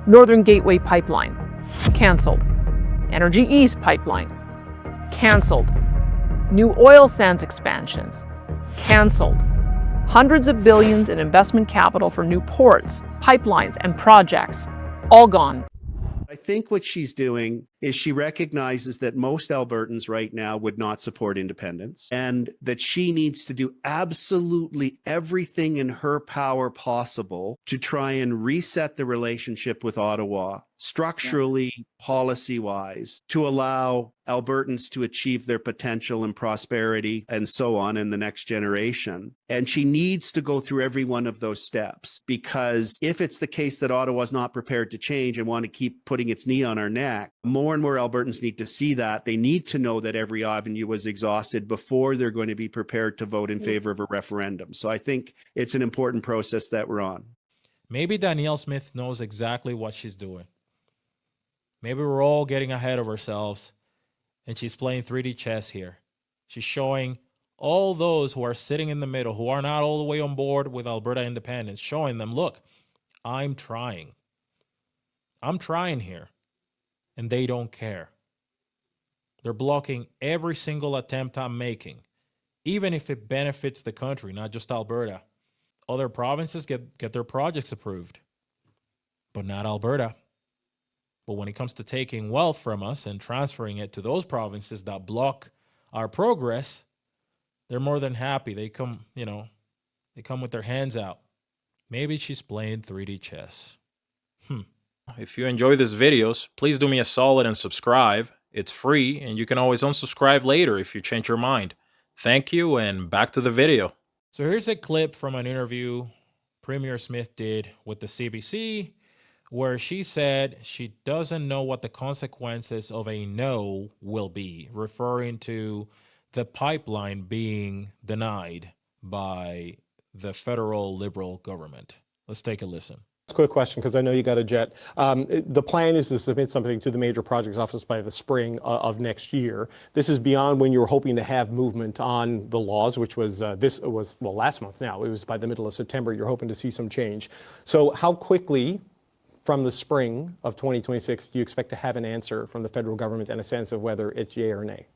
Northern Gateway Pipeline, cancelled. Energy East Pipeline, cancelled. New oil sands expansions, cancelled. Hundreds of billions in investment capital for new ports, pipelines, and projects, all gone. I think what she's doing is she recognizes that most Albertans right now would not support independence, and that she needs to do absolutely everything in her power possible to try and reset the relationship with Ottawa structurally, policy-wise, to allow Albertans to achieve their potential and prosperity and so on in the next generation. And she needs to go through every one of those steps, because if it's the case that Ottawa's not prepared to change and want to keep putting its knee on our neck, more and more Albertans need to see that. They need to know that every avenue was exhausted before they're going to be prepared to vote in favor of a referendum. So I think it's an important process that we're on. Maybe Danielle Smith knows exactly what she's doing. Maybe we're all getting ahead of ourselves and she's playing 3D chess here. She's showing all those who are sitting in the middle, who are not all the way on board with Alberta Independence, showing them, look, I'm trying. I'm trying here. And they don't care. They're blocking every single attempt I'm making, even if it benefits the country, not just Alberta. Other provinces get their projects approved, but not Alberta. But when it comes to taking wealth from us and transferring it to those provinces that block our progress, they're more than happy. They come with their hands out. Maybe she's playing 3D chess. If you enjoy these videos, please do me a solid and subscribe. It's free, and you can always unsubscribe later if you change your mind. Thank you, and back to the video. So here's a clip from an interview Premier Smith did with the CBC, where she said she doesn't know what the consequences of a no will be, referring to the pipeline being denied by the federal Liberal government. Let's take a listen. Quick question, because I know you got a jet. The plan is to submit something to the Major Projects Office by the spring of next year. This is beyond when you were hoping to have movement on the laws, which was last month now. It was by the middle of September. You're hoping to see some change. So how quickly from the spring of 2026 do you expect to have an answer from the federal government and a sense of whether it's yay or nay?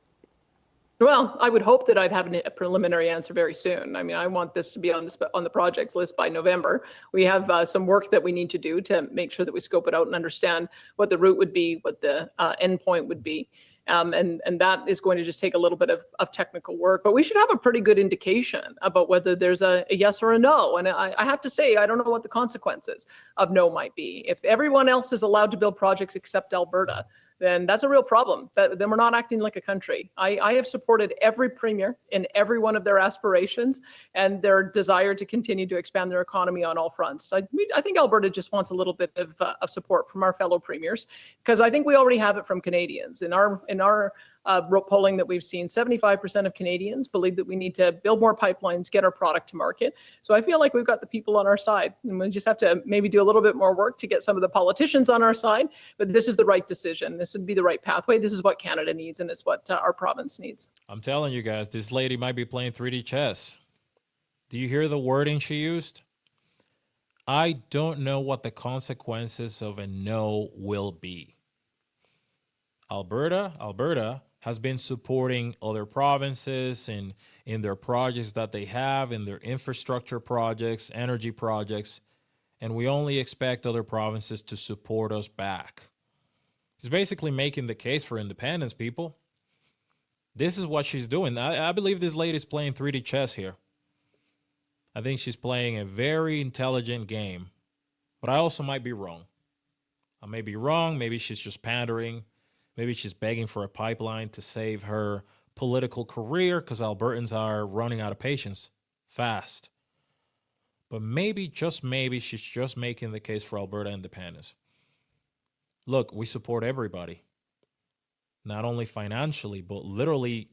Well, I would hope that I'd have a preliminary answer very soon. I mean, I want this to be on the project list by November. We have some work that we need to do to make sure that we scope it out and understand what the route would be, what the endpoint would be. And that is going to just take a little bit of technical work. But we should have a pretty good indication about whether there's a yes or a no. And I have to say, I don't know what the consequences of no might be. If everyone else is allowed to build projects except Alberta, then that's a real problem. Then we're not acting like a country. I have supported every premier in every one of their aspirations and their desire to continue to expand their economy on all fronts. I think Alberta just wants a little bit of support from our fellow premiers, because I think we already have it from Canadians. In our polling that we've seen, 75% of Canadians believe that we need to build more pipelines, get our product to market. So I feel like we've got the people on our side, and we just have to maybe do a little bit more work to get some of the politicians on our side. But this is the right decision. This would be the right pathway. This is what Canada needs, and it's what our province needs. I'm telling you guys, this lady might be playing 3D chess. Do you hear the wording she used? I don't know what the consequences of a no will be. Alberta has been supporting other provinces in their projects that they have, in their infrastructure projects, energy projects, and we only expect other provinces to support us back. She's basically making the case for independence, people. This is what she's doing. I believe this lady's playing 3D chess here. I think she's playing a very intelligent game, but I also might be wrong. I may be wrong. Maybe she's just pandering. Maybe she's begging for a pipeline to save her political career because Albertans are running out of patience fast. But maybe, just maybe, she's just making the case for Alberta independence. Look, we support everybody. Not only financially, but literally,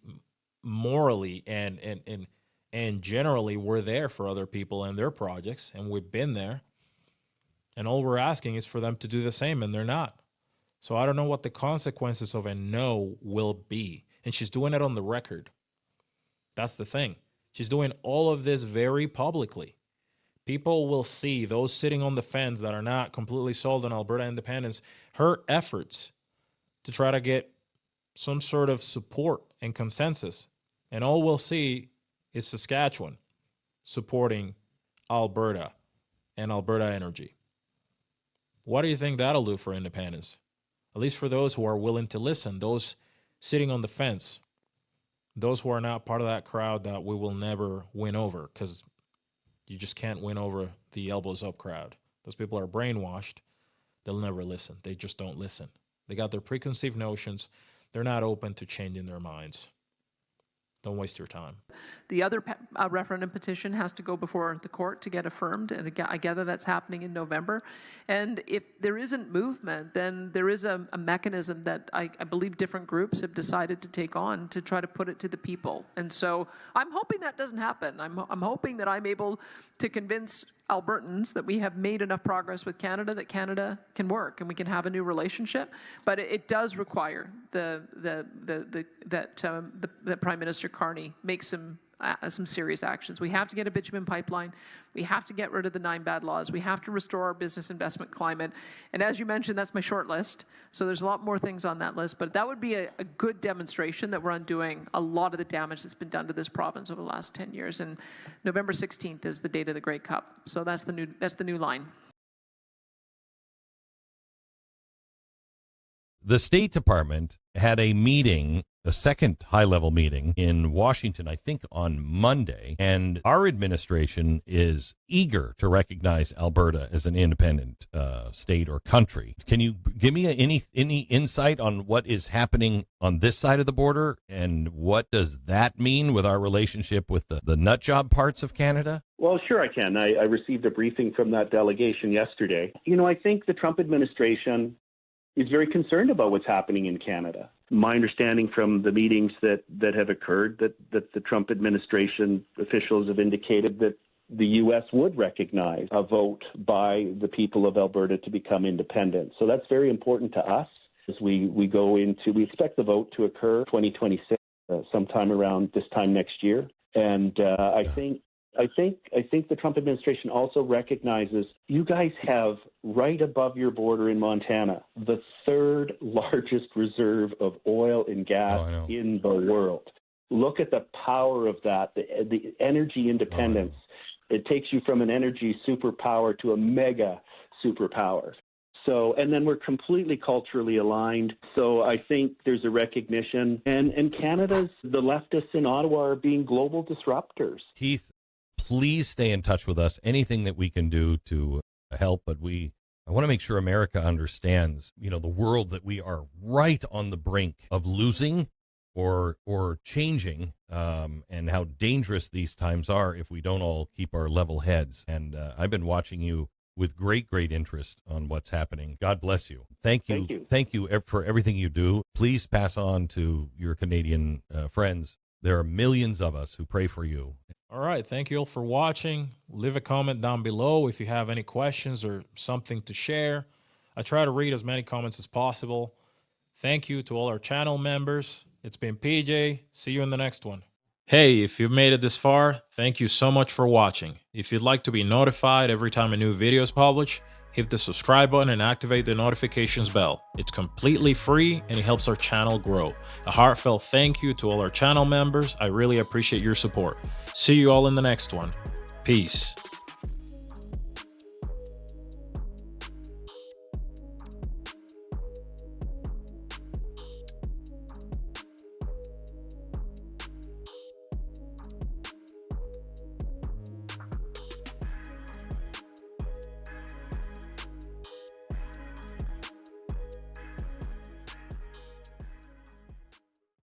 morally, and generally, we're there for other people and their projects, and we've been there. And all we're asking is for them to do the same, and they're not. So I don't know what the consequences of a no will be. And she's doing it on the record. That's the thing. She's doing all of this very publicly. People will see, those sitting on the fence that are not completely sold on Alberta independence, her efforts to try to get some sort of support and consensus. And all we'll see is Saskatchewan supporting Alberta and Alberta Energy. What do you think that'll do for independence? At least for those who are willing to listen, those sitting on the fence, those who are not part of that crowd that we will never win over, because you just can't win over the elbows up crowd. Those people are brainwashed. They'll never listen. They just don't listen. They got their preconceived notions. They're not open to changing their minds. Don't waste your time. The other referendum petition has to go before the court to get affirmed, and I gather that's happening in November. And if there isn't movement, then there is a mechanism that I believe different groups have decided to take on to try to put it to the people. And so I'm hoping that doesn't happen. I'm hoping that I'm able to convince Albertans that we have made enough progress with Canada that Canada can work and we can have a new relationship. But it does require that Prime Minister Carney makes some serious actions. We have to get a bitumen pipeline. We have to get rid of the 9 bad laws. We have to restore our business investment climate. And as you mentioned, that's my short list. So there's a lot more things on that list. But that would be a good demonstration that we're undoing a lot of the damage that's been done to this province over the last 10 years. And November 16th is the date of the Grey Cup. So that's the new line. The State Department had a meeting, a second high-level meeting in Washington, I think on Monday, and our administration is eager to recognize Alberta as an independent state or country. Can you give me any insight on what is happening on this side of the border, and what does that mean with our relationship with the nut job parts of Canada? Well, sure I can. I received a briefing from that delegation yesterday. You know, I think the Trump administration is very concerned about what's happening in Canada. My understanding from the meetings that have occurred that the Trump administration officials have indicated that the U.S. would recognize a vote by the people of Alberta to become independent. So that's very important to us as we expect the vote to occur 2026, sometime around this time next year. And I think the Trump administration also recognizes you guys have right above your border in Montana the third largest reserve of oil and gas in the world. Look at the power of that, the energy independence. It takes you from an energy superpower to a mega superpower. So, and then we're completely culturally aligned. So I think there's a recognition. And the leftists in Ottawa are being global disruptors. Keith, please stay in touch with us. Anything that we can do to help, but I want to make sure America understands, the world that we are right on the brink of losing or changing, and how dangerous these times are if we don't all keep our level heads. And I've been watching you with great interest on what's happening. God bless you. Thank you. Thank you for everything you do. Please pass on to your Canadian friends. There are millions of us who pray for you. All right. Thank you all for watching. Leave a comment down below if you have any questions or something to share. I try to read as many comments as possible. Thank you to all our channel members. It's been PJ. See you in the next one. Hey, if you've made it this far, thank you so much for watching. If you'd like to be notified every time a new video is published, hit the subscribe button and activate the notifications bell. It's completely free and it helps our channel grow. A heartfelt thank you to all our channel members. I really appreciate your support. See you all in the next one. Peace.